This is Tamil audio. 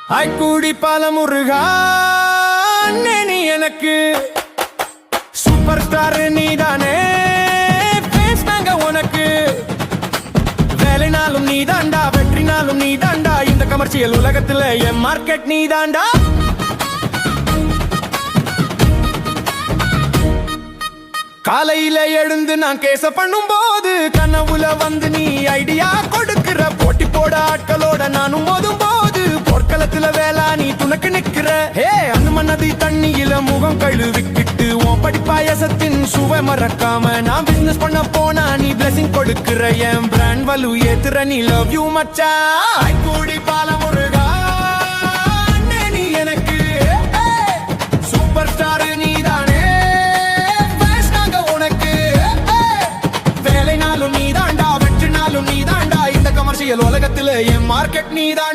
ஐக்கூடி பாலமுருகா அண்ணே நீ எனக்கு சூப்பர் ஸ்டார் நீதானே பேசினாங்க உனக்கு வேலைனாலும் நீ தாண்டா வெற்றினாலும் நீ தாண்டா இந்த கமர்ஷியல் உலகத்துல என் மார்க்கெட் நீ தாண்டா காலையில எழுந்து நான் கேச பண்ணும் போது கனவுல வந்து நீ ஐடியா கொடுக்கிற போட்டி போட ஆட்களோட நானும் மோதும் போது பொற்களத்துல வேளா நீ துணக்கு நிக்கிற ஹே அந்த நதி தண்ணியில முகம் கழுவிக்கிட்டு உன் படிப்பாயசத்தின் சுவை மறக்காம நான் பிசினஸ் பண்ண போனா நீ பிளஸிங் கொடுக்கிற என் பிராண்ட் வலு ஏத்துற நீ லவ் யூ மச்சா கூடி பாலமுருகா அண்ணே நீ எனக்கு சூப்பர் ஸ்டார் நீதானே வேலைனாலும் நீ தாண்டா வெற்றினாலும் நீ தாண்டா இந்த கமர்ஷியல் உலகத்துல என் மார்க்கெட் நீ தாண்டா